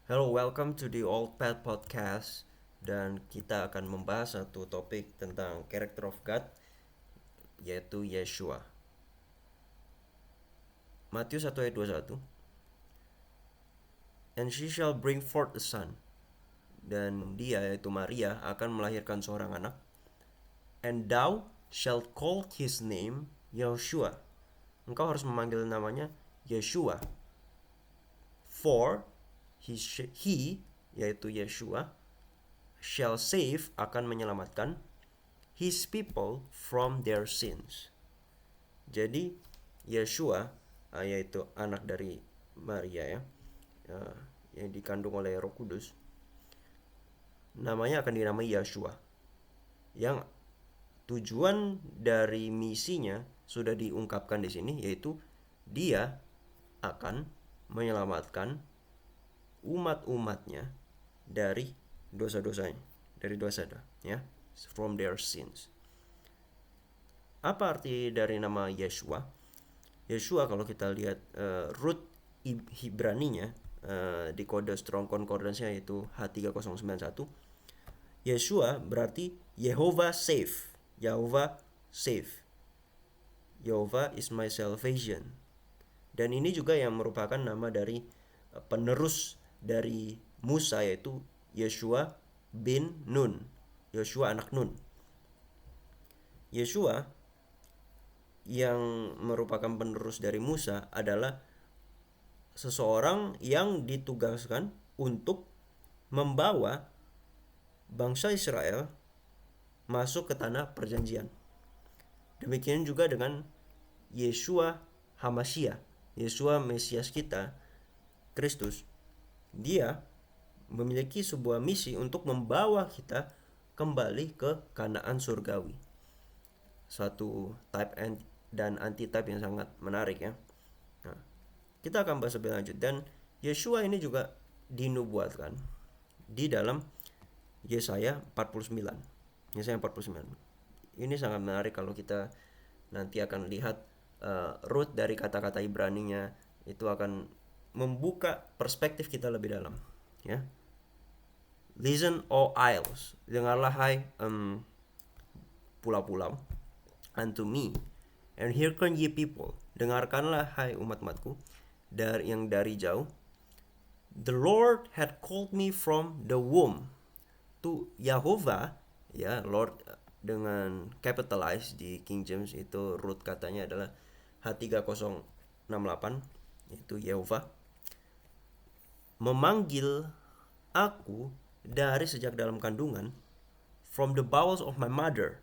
Hello, welcome to the Old Pet Podcast. Dan kita akan membahas satu topik tentang character of God, yaitu Yeshua. Matius 1 ayat 21. And she shall bring forth a son. Dan dia, yaitu Maria, akan melahirkan seorang anak. And thou shalt call his name Yeshua. Engkau harus memanggil namanya Yeshua. For he yaitu Yeshua, shall save, akan menyelamatkan his people from their sins. Jadi Yeshua yaitu anak dari Maria yang dikandung oleh Roh Kudus, namanya akan dinamai Yeshua, yang tujuan dari misinya sudah diungkapkan di sini, yaitu dia akan menyelamatkan umat-umatnya dari dosa-dosanya, dari dosa ya, from their sins. Apa arti dari nama Yeshua? Yeshua kalau kita lihat root Hibraninya di kode Strong Concordance-nya yaitu H3091, Yeshua berarti Yehovah save. Yehovah save. Yehovah is my salvation. Dan ini juga yang merupakan nama dari penerus dari Musa, yaitu Yeshua bin Nun. Yeshua anak Nun. Yeshua yang merupakan penerus dari Musa adalah seseorang yang ditugaskan untuk membawa bangsa Israel masuk ke tanah perjanjian. Demikian juga dengan Yeshua Hamashiach, Yeshua Mesias kita, Kristus. Dia memiliki sebuah misi untuk membawa kita kembali ke Kanaan surgawi. Suatu type dan anti-type yang sangat menarik ya. Nah, kita akan bahas lebih lanjut. Dan Yeshua ini juga dinubuatkan di dalam Yesaya 49. Yesaya 49. Ini sangat menarik kalau kita nanti akan lihat root dari kata-kata Ibraninya, itu akan membuka perspektif kita lebih dalam ya. Listen, O isles, dengarlah hai pulau-pulau, unto me, and hearken ye people, dengarkanlah hai umat-umatku yang dari jauh. The Lord had called me from the womb. To Yahovah ya, Lord dengan capitalize di King James itu root katanya adalah H3068, itu Yehovah, memanggil aku dari sejak dalam kandungan. From the bowels of my mother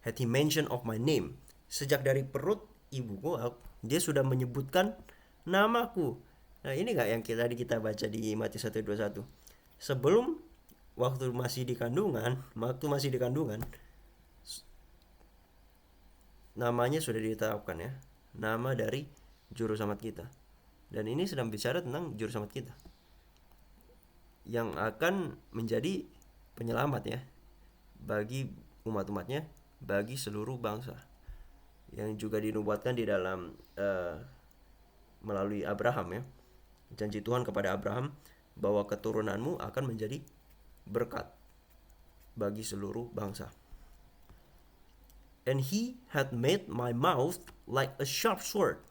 had he mentioned of my name. Sejak dari perut ibuku dia sudah menyebutkan namaku. Nah, ini gak yang tadi kita baca di Matius 1:21. Sebelum waktu masih di kandungan, namanya sudah ditetapkan ya, nama dari juru selamat kita. Dan ini sedang bicara tentang juru selamat kita yang akan menjadi penyelamat ya bagi umat-umatnya, bagi seluruh bangsa, yang juga dinubuatkan di dalam melalui Abraham ya, janji Tuhan kepada Abraham bahwa keturunanmu akan menjadi berkat bagi seluruh bangsa. And he had made my mouth like a sharp sword.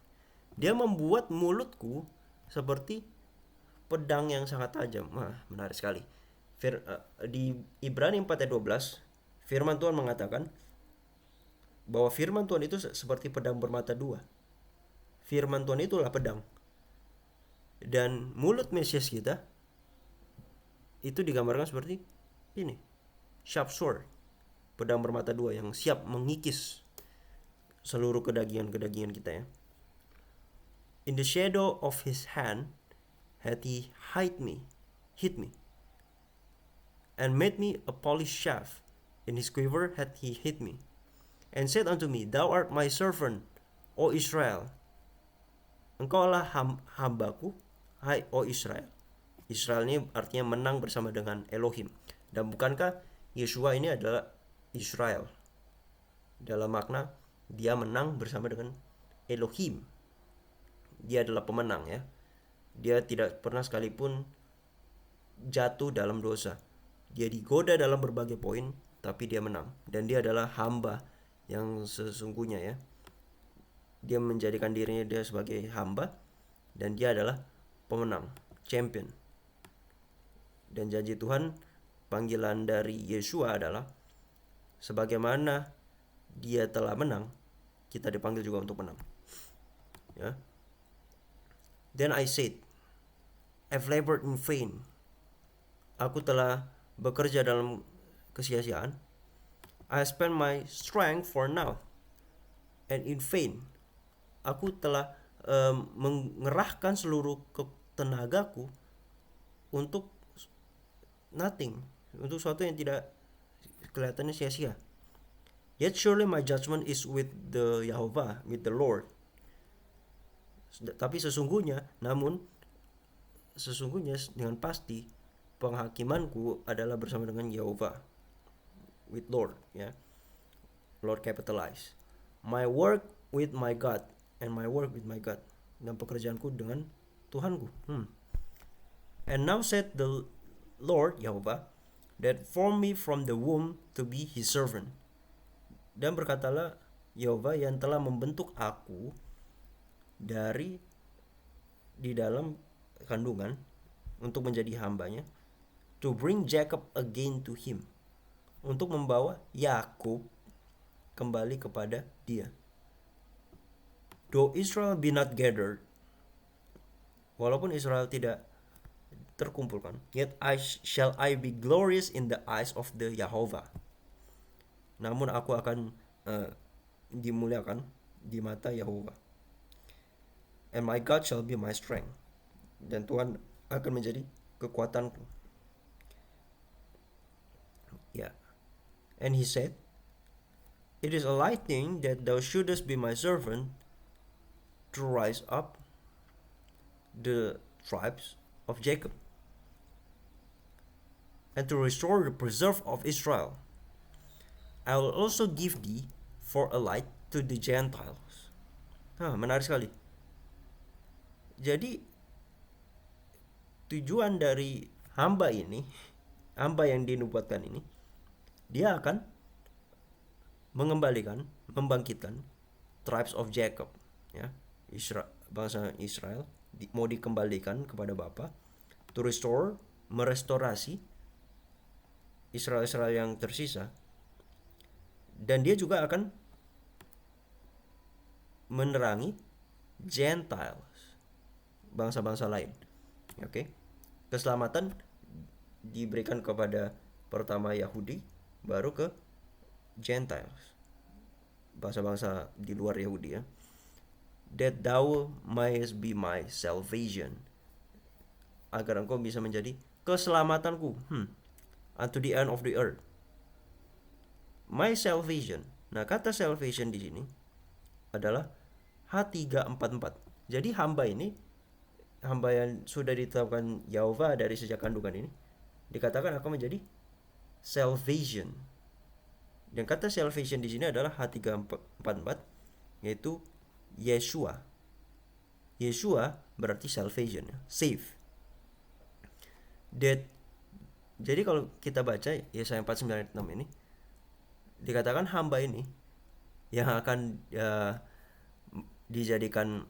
Dia membuat mulutku seperti pedang yang sangat tajam. Menarik sekali. Di Ibrani 4 ayat 12, firman Tuhan mengatakan bahwa firman Tuhan itu seperti pedang bermata dua. Firman Tuhan itulah pedang. Dan mulut Mesias kita itu digambarkan seperti ini, sharp sword, pedang bermata dua yang siap mengikis seluruh kedagingan kita ya. In the shadow of his hand had he hid me, and made me a polished shaft. In his quiver had he hid me, and said unto me, Thou art my servant, O Israel. Engkau adalah hambaku, hai O Israel. Israel ini artinya menang bersama dengan Elohim. Dan bukankah Yeshua ini adalah Israel? Dalam makna dia menang bersama dengan Elohim. Dia adalah pemenang ya. Dia tidak pernah sekalipun jatuh dalam dosa. Dia digoda dalam berbagai poin, tapi dia menang. Dan dia adalah hamba yang sesungguhnya ya. Dia menjadikan dirinya dia sebagai hamba, dan dia adalah pemenang, champion. Dan janji Tuhan, panggilan dari Yeshua adalah sebagaimana dia telah menang, kita dipanggil juga untuk menang. Ya. Then I said, I've labored in vain. Aku telah bekerja dalam kesia-siaan. I spent my strength for now and in vain. Aku telah mengerahkan seluruh tenagaku untuk nothing, untuk sesuatu yang tidak kelihatannya sia-sia. Yet surely my judgment is with the Yehovah, with the Lord. Tapi sesungguhnya dengan pasti penghakimanku adalah bersama dengan Yehovah, with Lord, ya. Lord capitalize. My work with my God, and my work with my God. Dan pekerjaanku dengan Tuhanku. And now said the Lord Yehovah, that formed me from the womb to be his servant. Dan berkatalah Yehovah yang telah membentuk aku di dalam kandungan untuk menjadi hambanya, to bring Jacob again to him, untuk membawa Yakub kembali kepada dia. Though Israel be not gathered, walaupun Israel tidak terkumpulkan, yet shall I be glorious in the eyes of the Yehovah. Namun aku akan dimuliakan di mata Yehovah. And my God shall be my strength. Dan Tuhan akan menjadi kekuatanku. Ya. And he said, it is a light thing that thou shouldest be my servant to rise up the tribes of Jacob and to restore the preserve of Israel. I will also give thee for a light to the Gentiles. Menarik sekali. Jadi tujuan dari hamba yang dinubuatkan ini, dia akan membangkitkan tribes of Jacob, ya, bangsa Israel, mau dikembalikan kepada Bapa, to restore, merestorasi Israel yang tersisa, dan dia juga akan menerangi Gentiles, bangsa-bangsa lain. Oke. Keselamatan diberikan kepada pertama Yahudi, baru ke Gentiles, bangsa-bangsa di luar Yahudi, ya. That thou mayest be my salvation, agar engkau bisa menjadi keselamatanku, unto the end of the earth. My salvation. Nah, kata salvation di sini adalah H344. Jadi hamba yang sudah ditetapkan Yehovah dari sejak kandungan ini, dikatakan akan menjadi salvation. Dan kata salvation di sini adalah H344, yaitu Yeshua. Yeshua berarti salvation, save. Jadi kalau kita baca Yesaya 49:6 ini, dikatakan hamba ini yang akan dijadikan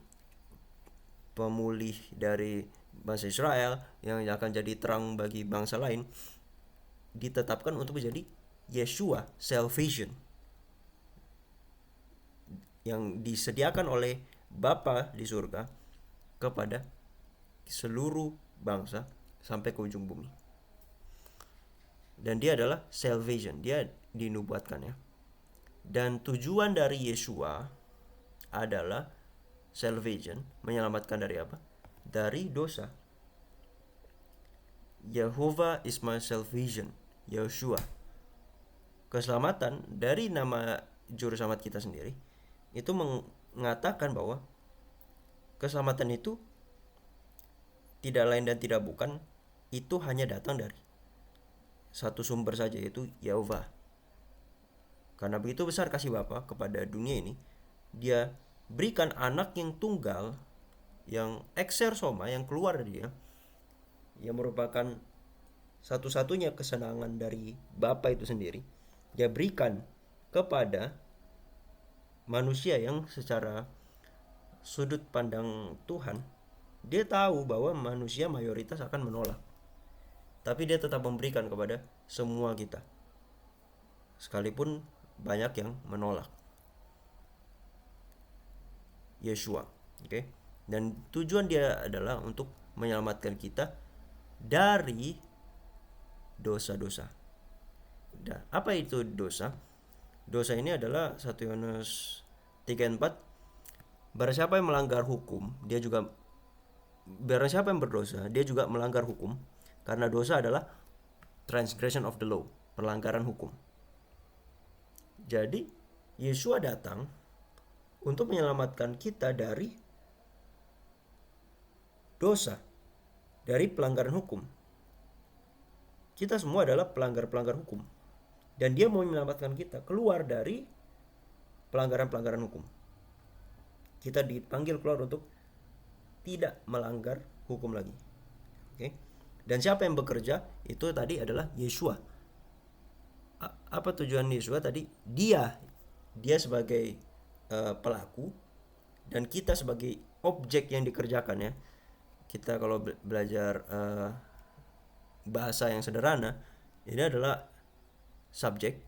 pemulih dari bangsa Israel, yang akan jadi terang bagi bangsa lain, ditetapkan untuk menjadi Yeshua, salvation, yang disediakan oleh Bapa di surga kepada seluruh bangsa sampai ke ujung bumi. Dan dia adalah salvation, dia dinubuatkan, ya. Dan tujuan dari Yeshua adalah salvation, menyelamatkan dari apa? Dari dosa. Yehovah is my salvation, Yeshua. Keselamatan dari nama juru selamat kita sendiri itu mengatakan bahwa keselamatan itu tidak lain dan tidak bukan, itu hanya datang dari satu sumber saja, yaitu Yehovah. Karena begitu besar kasih Bapa kepada dunia ini, dia berikan anak yang tunggal, yang eksersoma, yang keluar dari dia, yang merupakan satu-satunya kesenangan dari Bapa itu sendiri, dia berikan kepada manusia yang secara sudut pandang Tuhan, dia tahu bahwa manusia mayoritas akan menolak. Tapi dia tetap memberikan kepada semua kita. Sekalipun banyak yang menolak Yeshua. Oke. Dan tujuan dia adalah untuk menyelamatkan kita dari dosa-dosa. Dan apa itu dosa? Dosa ini adalah 1 Yohanes 3:4. Barang siapa yang melanggar hukum, barang siapa yang berdosa, dia juga melanggar hukum, karena dosa adalah transgression of the law, pelanggaran hukum. Jadi Yeshua datang untuk menyelamatkan kita dari dosa, dari pelanggaran hukum. Kita semua adalah pelanggar-pelanggar hukum, dan dia mau menyelamatkan kita keluar dari pelanggaran-pelanggaran hukum. Kita dipanggil keluar untuk tidak melanggar hukum lagi. Oke. Dan siapa yang bekerja? Itu tadi adalah Yeshua. Apa tujuan Yeshua tadi? Dia sebagai pelaku, dan kita sebagai objek yang dikerjakan ya. Kita kalau belajar bahasa yang sederhana, ini adalah subjek,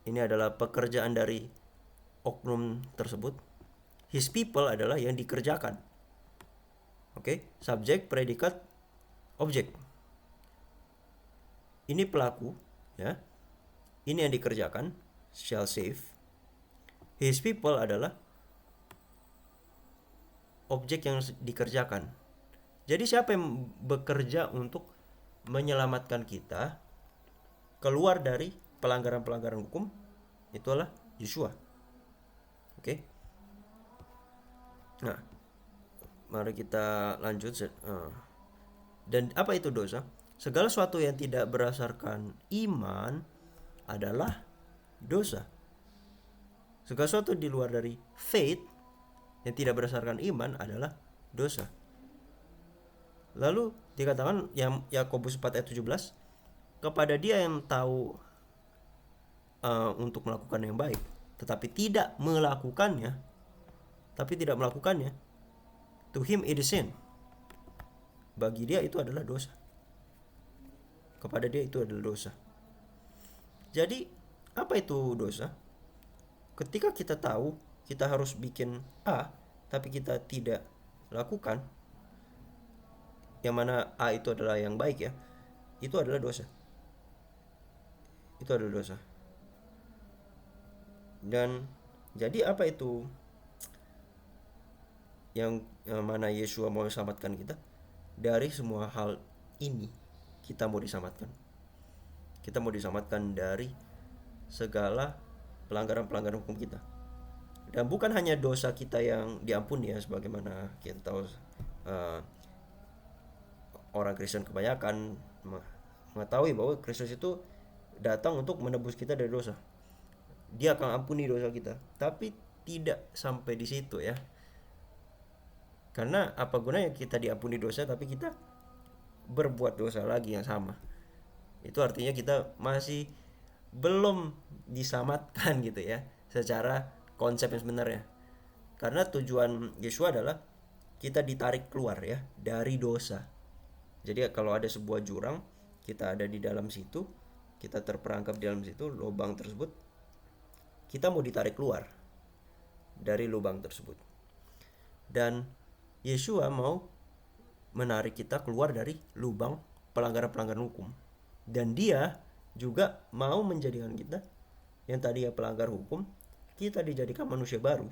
ini adalah pekerjaan dari oknum tersebut. His people adalah yang dikerjakan. Oke, subjek, predikat, objek. Ini pelaku ya. Ini yang dikerjakan, shall save. His people adalah objek yang dikerjakan. Jadi siapa yang bekerja untuk menyelamatkan kita keluar dari pelanggaran-pelanggaran hukum? Itulah Yeshua. Oke. Nah, mari kita lanjut. Dan apa itu dosa? Segala sesuatu yang tidak berdasarkan iman adalah dosa. Segala sesuatu di luar dari faith yang tidak berdasarkan iman adalah dosa. Lalu dikatakan yang Yakobus 4 ayat 17, kepada dia yang tahu untuk melakukan yang baik, tetapi tidak melakukannya, to him it is sin. Bagi dia itu adalah dosa. Kepada dia itu adalah dosa. Jadi apa itu dosa? Ketika kita tahu kita harus bikin A, tapi kita tidak lakukan, yang mana A itu adalah yang baik ya, itu adalah dosa. Itu adalah dosa. Dan jadi apa itu yang mana Yeshua mau selamatkan kita? Dari semua hal ini kita mau diselamatkan. Kita mau diselamatkan dari segala pelanggaran-pelanggaran hukum kita. Dan bukan hanya dosa kita yang diampuni ya, sebagaimana kita tahu orang Kristen kebanyakan mengetahui bahwa Kristus itu datang untuk menebus kita dari dosa. Dia akan ampuni dosa kita, tapi tidak sampai di situ ya. Karena apa gunanya kita diampuni dosa tapi kita berbuat dosa lagi yang sama? Itu artinya kita masih belum diselamatkan gitu ya, secara konsep yang sebenarnya. Karena tujuan Yeshua adalah kita ditarik keluar ya dari dosa. Jadi kalau ada sebuah jurang, kita ada di dalam situ, kita terperangkap di dalam situ, lubang tersebut, kita mau ditarik keluar dari lubang tersebut. Dan Yeshua mau menarik kita keluar dari lubang pelanggaran-pelanggaran hukum. Dan dia juga mau menjadikan kita yang tadi ya pelanggar hukum, kita dijadikan manusia baru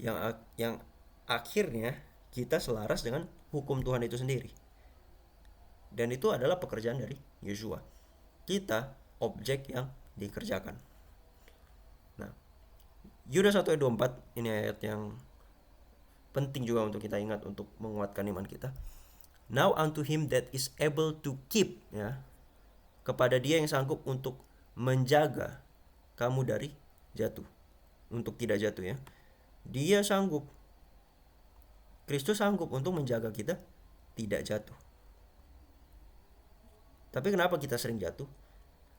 yang akhirnya kita selaras dengan hukum Tuhan itu sendiri. Dan itu adalah pekerjaan dari Yeshua. Kita objek yang dikerjakan. Nah, Yudas 1 ayat 24 ini ayat yang penting juga untuk kita ingat untuk menguatkan iman kita. Now unto him that is able to keep, ya, kepada dia yang sanggup untuk menjaga kamu dari jatuh, untuk tidak jatuh ya. Dia sanggup, Kristus sanggup untuk menjaga kita tidak jatuh. Tapi kenapa kita sering jatuh?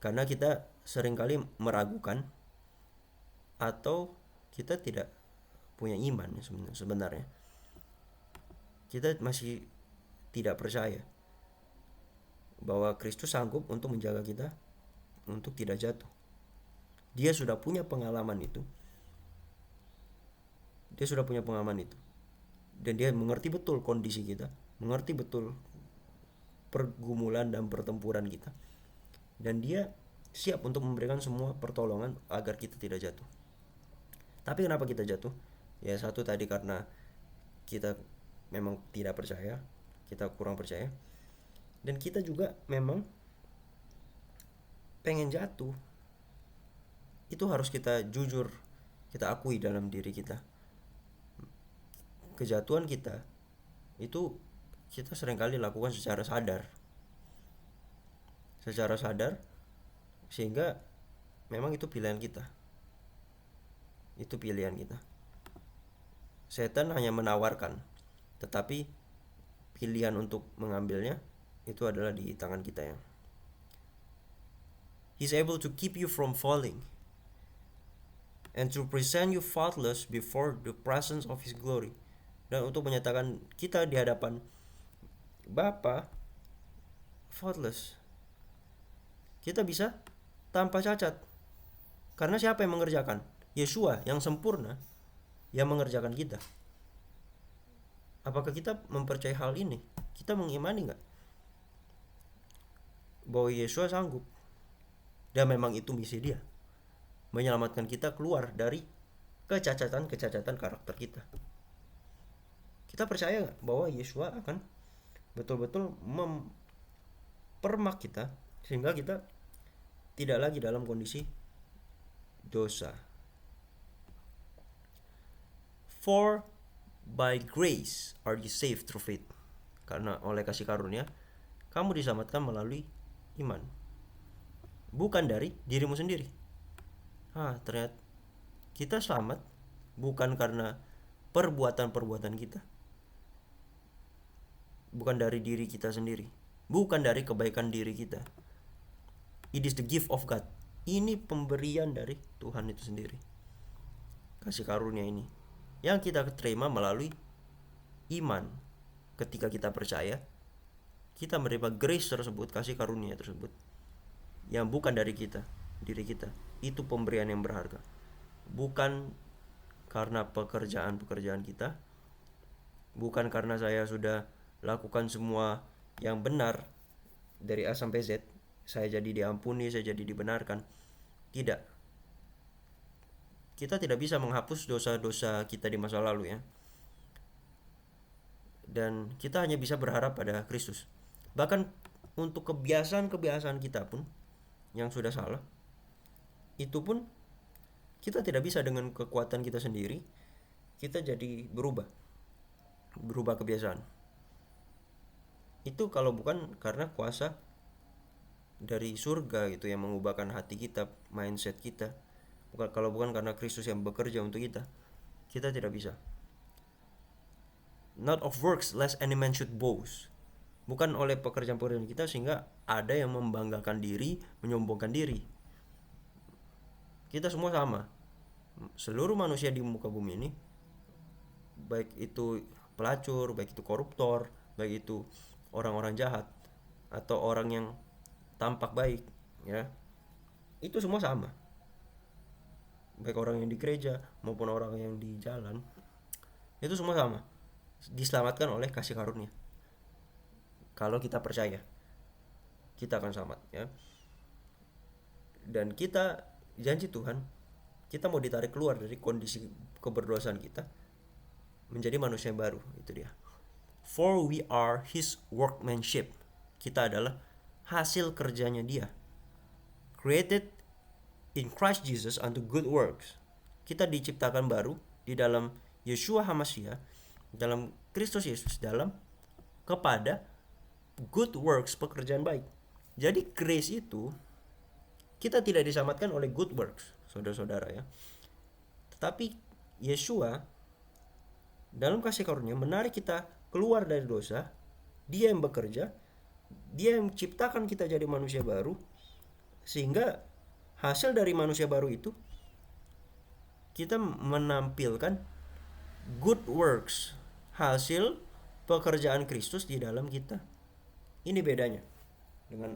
Karena kita seringkali meragukan atau kita tidak punya iman sebenarnya. Kita masih tidak percaya bahwa Kristus sanggup untuk menjaga kita untuk tidak jatuh. Dia sudah punya pengalaman itu. Dan dia mengerti betul kondisi kita, mengerti betul pergumulan dan pertempuran kita. Dan dia siap untuk memberikan semua pertolongan agar kita tidak jatuh. Tapi kenapa kita jatuh? Ya satu tadi karena kita memang tidak percaya, kita kurang percaya. Dan kita juga memang pengen jatuh. Itu harus kita jujur, kita akui dalam diri kita. Kejatuhan kita itu kita seringkali lakukan secara sadar. Sehingga memang itu pilihan kita. Setan hanya menawarkan, tetapi pilihan untuk mengambilnya itu adalah di tangan kita ya. He's able to keep you from falling and to present you faultless before the presence of His glory. Dan untuk menyatakan kita di hadapan Bapa faultless. Kita bisa tanpa cacat. Karena siapa yang mengerjakan? Yesua yang sempurna yang mengerjakan kita. Apakah kita mempercayai hal ini? Kita mengimani gak bahwa Yesua sanggup? Dan memang itu misi dia, menyelamatkan kita keluar dari kecacatan karakter kita. Kita percaya gak bahwa Yesua akan betul-betul mempermak kita sehingga kita tidak lagi dalam kondisi dosa? For by grace are you saved through faith. Karena oleh kasih karunia kamu diselamatkan melalui iman, bukan dari dirimu sendiri. Ternyata kita selamat bukan karena perbuatan-perbuatan kita, bukan dari diri kita sendiri, bukan dari kebaikan diri kita. It is the gift of God. Ini pemberian dari Tuhan itu sendiri. Kasih karunia ini yang kita terima melalui iman. Ketika kita percaya, kita menerima grace tersebut, kasih karunia tersebut, yang bukan dari kita, diri kita. Itu pemberian yang berharga, bukan karena pekerjaan kita, bukan karena saya sudah lakukan semua yang benar dari A sampai Z, saya jadi diampuni, saya jadi dibenarkan. Tidak. Kita tidak bisa menghapus dosa-dosa kita di masa lalu ya. Dan kita hanya bisa berharap pada Kristus. Bahkan untuk kebiasaan-kebiasaan kita pun yang sudah salah, itu pun kita tidak bisa dengan kekuatan kita sendiri. Kita jadi berubah kebiasaan. Itu kalau bukan karena kuasa dari surga gitu yang mengubahkan hati kita, mindset kita. Kalau bukan karena Kristus yang bekerja untuk kita tidak bisa. Not of works lest any man should boast. Bukan oleh pekerjaan-pekerjaan kita sehingga ada yang membanggakan diri, menyombongkan diri. Kita semua sama. Seluruh manusia di muka bumi ini, baik itu pelacur, baik itu koruptor, baik itu orang-orang jahat atau orang yang tampak baik ya, itu semua sama. Baik orang yang di gereja maupun orang yang di jalan, itu semua sama, diselamatkan oleh kasih karunia. Kalau kita percaya, kita akan selamat ya. Dan kita janji Tuhan, kita mau ditarik keluar dari kondisi keberdosaan kita menjadi manusia yang baru. Itu dia. For we are His workmanship. Kita adalah hasil kerjanya Dia, created in Christ Jesus unto good works. Kita diciptakan baru di dalam Yeshua HaMashiach, dalam Kristus Yesus, dalam kepada good works, pekerjaan baik. Jadi grace itu kita tidak diselamatkan oleh good works, saudara-saudara ya. Tetapi Yeshua dalam kasih karunia menarik kita keluar dari dosa. Dia yang bekerja Dia yang menciptakan kita jadi manusia baru, sehingga hasil dari manusia baru itu kita menampilkan good works, hasil pekerjaan Kristus di dalam kita. Ini bedanya dengan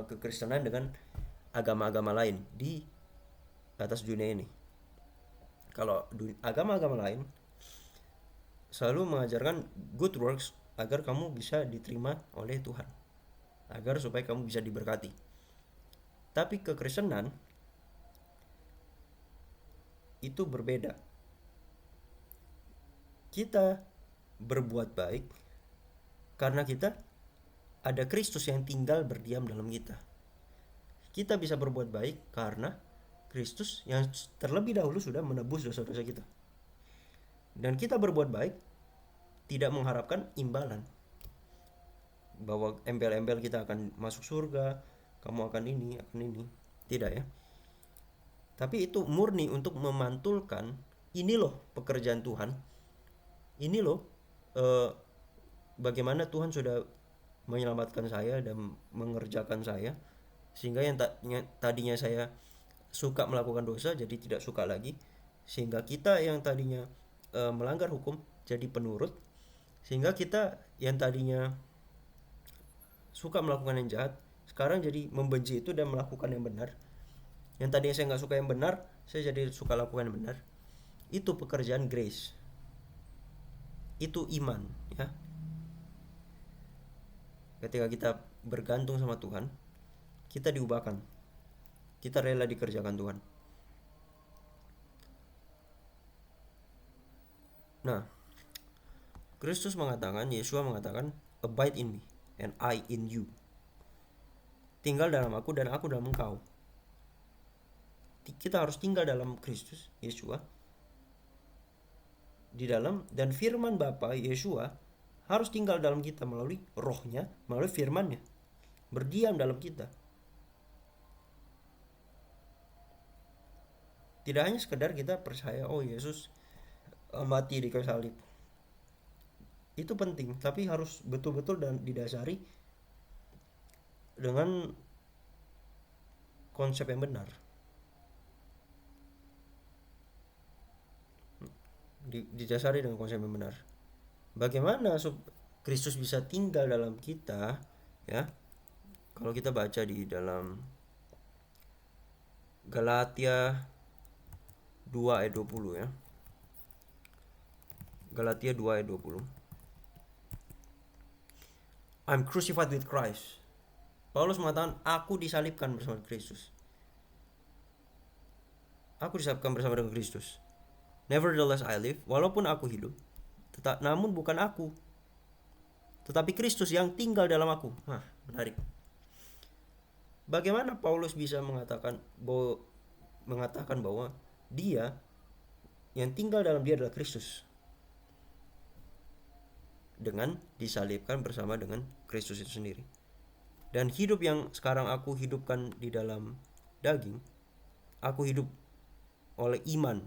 kekristenan dengan agama-agama lain di atas dunia ini. Kalau agama-agama lain selalu mengajarkan good works agar kamu bisa diterima oleh Tuhan, agar supaya kamu bisa diberkati. Tapi kekristenan itu berbeda. Kita berbuat baik karena kita ada Kristus yang tinggal berdiam dalam kita. Kita bisa berbuat baik karena Kristus yang terlebih dahulu sudah menebus dosa-dosa kita. Dan kita berbuat baik tidak mengharapkan imbalan, bahwa embel-embel kita akan masuk surga, kamu akan ini, tidak ya. Tapi itu murni untuk memantulkan, ini loh pekerjaan Tuhan, ini loh bagaimana Tuhan sudah menyelamatkan saya dan mengerjakan saya, sehingga yang tadinya saya suka melakukan dosa jadi tidak suka lagi, sehingga kita yang tadinya melanggar hukum jadi penurut, sehingga kita yang tadinya suka melakukan yang jahat sekarang jadi membenci itu dan melakukan yang benar. Yang tadinya saya nggak suka yang benar, saya jadi suka lakukan yang benar. Itu pekerjaan grace, itu iman ya. Ketika kita bergantung sama Tuhan, kita diubahkan, kita rela dikerjakan Tuhan. Nah, Kristus mengatakan, Yesua mengatakan, abide in me and I in you. Tinggal dalam aku dan aku dalam engkau. Kita harus tinggal dalam Kristus, Yesua, di dalam, dan firman Bapa Yesua harus tinggal dalam kita melalui rohnya, melalui firmannya, berdiam dalam kita. Tidak hanya sekedar kita percaya, oh Yesus mati di kayu salib, itu penting, tapi harus betul-betul dan didasari dengan konsep yang benar, didasari dengan konsep yang benar. Bagaimana Kristus bisa tinggal dalam kita ya? Kalau kita baca di dalam Galatia 2 ayat 20 ya. Galatia 2 ayat 20. I'm crucified with Christ. Paulus mengatakan, aku disalibkan bersama Kristus. Aku disalibkan bersama dengan Kristus. Nevertheless I live, walaupun aku hidup, namun bukan aku, tetapi Kristus yang tinggal dalam aku. Nah, menarik. Bagaimana Paulus bisa mengatakan bahwa dia yang tinggal dalam dia adalah Kristus, dengan disalibkan bersama dengan Kristus itu sendiri. Dan hidup yang sekarang aku hidupkan di dalam daging, aku hidup oleh iman,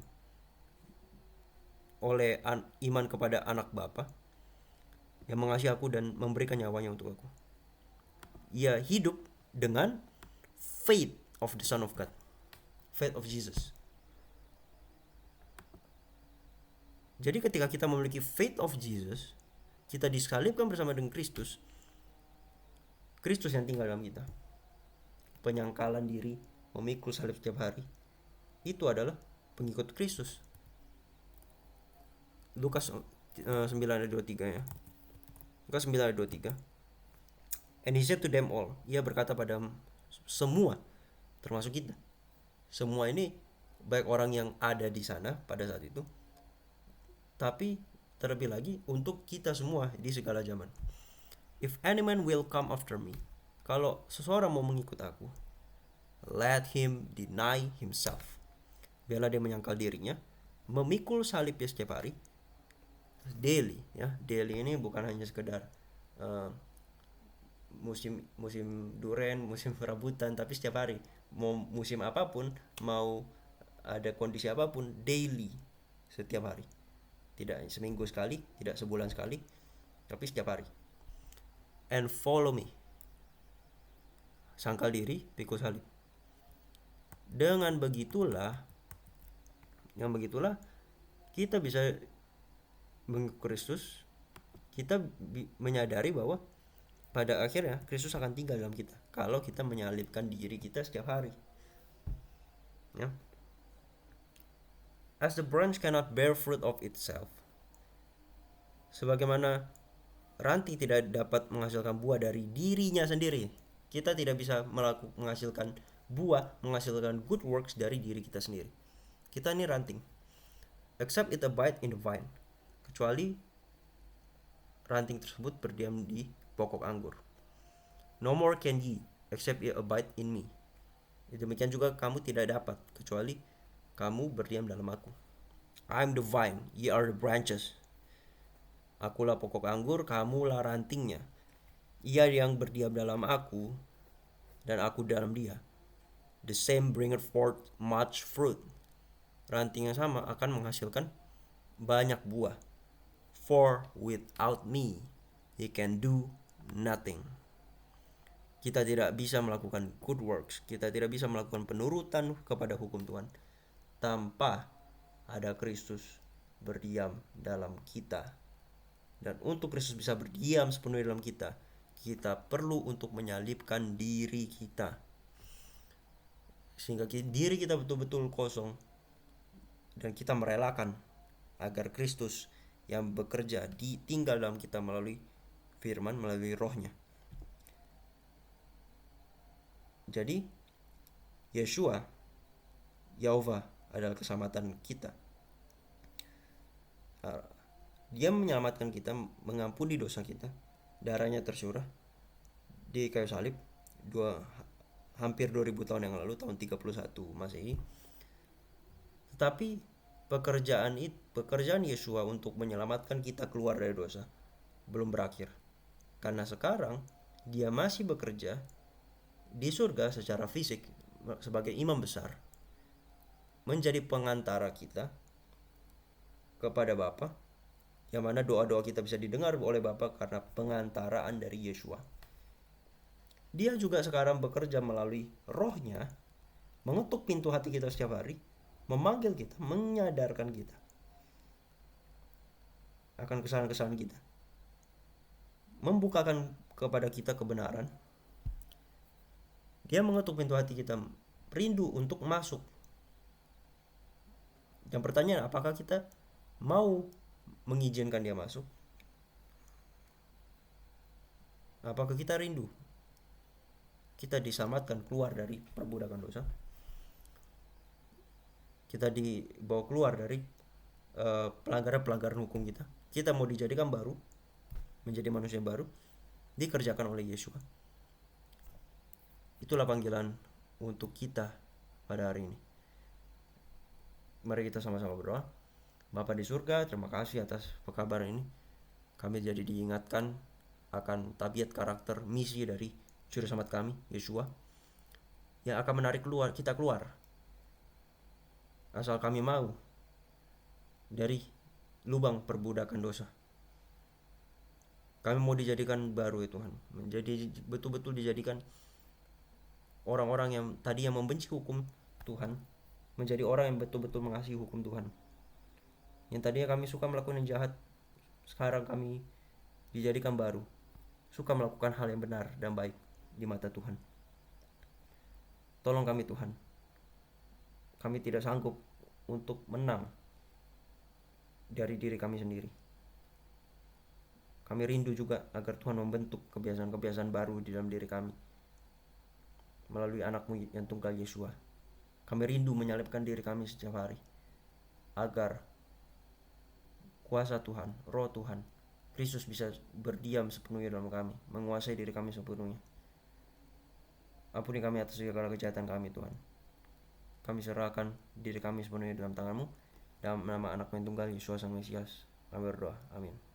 iman kepada anak Bapa yang mengasihi aku dan memberikan nyawanya untuk aku. Ia hidup dengan faith of the Son of God, faith of Jesus. Jadi ketika kita memiliki faith of Jesus, kita disalibkan bersama dengan Kristus, Kristus yang tinggal dalam kita. Penyangkalan diri, memikul salib setiap hari, itu adalah pengikut Kristus. Lukas 9 ayat 23 ya. Lukas 9 ayat 23. And he said to them all, ia berkata pada semua, termasuk kita. Semua ini baik orang yang ada di sana pada saat itu, tapi terlebih lagi untuk kita semua di segala zaman. If any man will come after me, kalau seseorang mau mengikut aku, let him deny himself. Biarlah dia menyangkal dirinya, memikul salibnya setiap hari, daily ya. Daily ini bukan hanya sekedar musim duren, musim rambutan, tapi setiap hari, mau musim apapun, mau ada kondisi apapun, daily, setiap hari. Tidak seminggu sekali, tidak sebulan sekali, tapi setiap hari. And follow me. sangkal diri, pikul salib. Dengan begitulah kita bisa mengikut Kristus. Kita menyadari bahwa pada akhirnya Kristus akan tinggal dalam kita kalau kita menyalibkan diri kita setiap hari. Ya. As the branch cannot bear fruit of itself, sebagaimana ranting tidak dapat menghasilkan buah dari dirinya sendiri, kita tidak bisa menghasilkan buah, menghasilkan good works dari diri kita sendiri. Kita ini ranting. Except it abide in the vine, kecuali ranting tersebut berdiam di pokok anggur. No more can ye, except ye abide in me. Demikian juga kamu tidak dapat, kecuali kamu berdiam dalam aku. I am the vine, ye are the branches. Akulah pokok anggur, kamulah rantingnya. Ia yang berdiam dalam aku, dan aku dalam dia. The same bringeth forth much fruit. Ranting yang sama akan menghasilkan banyak buah. For without me, ye can do nothing. Kita tidak bisa melakukan good works, kita tidak bisa melakukan penurutan kepada hukum Tuhan tanpa ada Kristus berdiam dalam kita. Dan untuk Kristus bisa berdiam sepenuhnya dalam kita, kita perlu untuk menyalibkan diri kita, sehingga diri kita betul-betul kosong, dan kita merelakan agar Kristus yang bekerja tinggal dalam kita melalui firman, melalui rohnya. Jadi Yeshua, Yahweh adalah keselamatan kita. Dia menyelamatkan kita, mengampuni dosa kita. Darahnya tercurah di kayu salib hampir 2000 tahun yang lalu, tahun 31 Masehi. Tetapi pekerjaan Yeshua untuk menyelamatkan kita keluar dari dosa belum berakhir. Karena sekarang dia masih bekerja di surga secara fisik sebagai imam besar, menjadi pengantara kita kepada Bapa, yang mana doa-doa kita bisa didengar oleh Bapa karena pengantaraan dari Yeshua. Dia juga sekarang bekerja melalui rohnya, mengetuk pintu hati kita setiap hari, memanggil kita, menyadarkan kita akan kesalahan-kesalahan kita, membukakan kepada kita kebenaran. Dia mengetuk pintu hati kita, rindu untuk masuk. Dan pertanyaan, apakah kita mau mengizinkan dia masuk? Apakah kita rindu kita diselamatkan keluar dari perbudakan dosa? Kita dibawa keluar dari pelanggaran-pelanggaran hukum kita. Kita mau dijadikan baru, menjadi manusia baru, dikerjakan oleh Yeshua. Itulah panggilan untuk kita pada hari ini. Mari kita sama-sama berdoa. Bapa di surga, terima kasih atas pekabaran ini. Kami jadi diingatkan akan tabiat, karakter, misi dari Juru Selamat kami, Yeshua, yang akan menarik kita keluar, asal kami mau, dari lubang perbudakan dosa. Kami mau dijadikan baru ya Tuhan, menjadi betul-betul dijadikan orang-orang yang tadi yang membenci hukum Tuhan, menjadi orang yang betul-betul mengasihi hukum Tuhan. Yang tadinya kami suka melakukan yang jahat, sekarang kami dijadikan baru, suka melakukan hal yang benar dan baik di mata Tuhan. Tolong kami Tuhan, kami tidak sanggup untuk menang dari diri kami sendiri. Kami rindu juga agar Tuhan membentuk kebiasaan-kebiasaan baru di dalam diri kami melalui anak-Mu yang tunggal Yeshua. Kami rindu menyalibkan diri kami setiap hari, agar kuasa Tuhan, roh Tuhan, Kristus bisa berdiam sepenuhnya dalam kami, menguasai diri kami sepenuhnya. Ampuni kami atas segala kejahatan kami Tuhan. Kami serahkan diri kami sepenuhnya dalam tangan-Mu, dalam nama anak-Mu yang tunggal Yesus Sang Mesias kami berdoa, amin.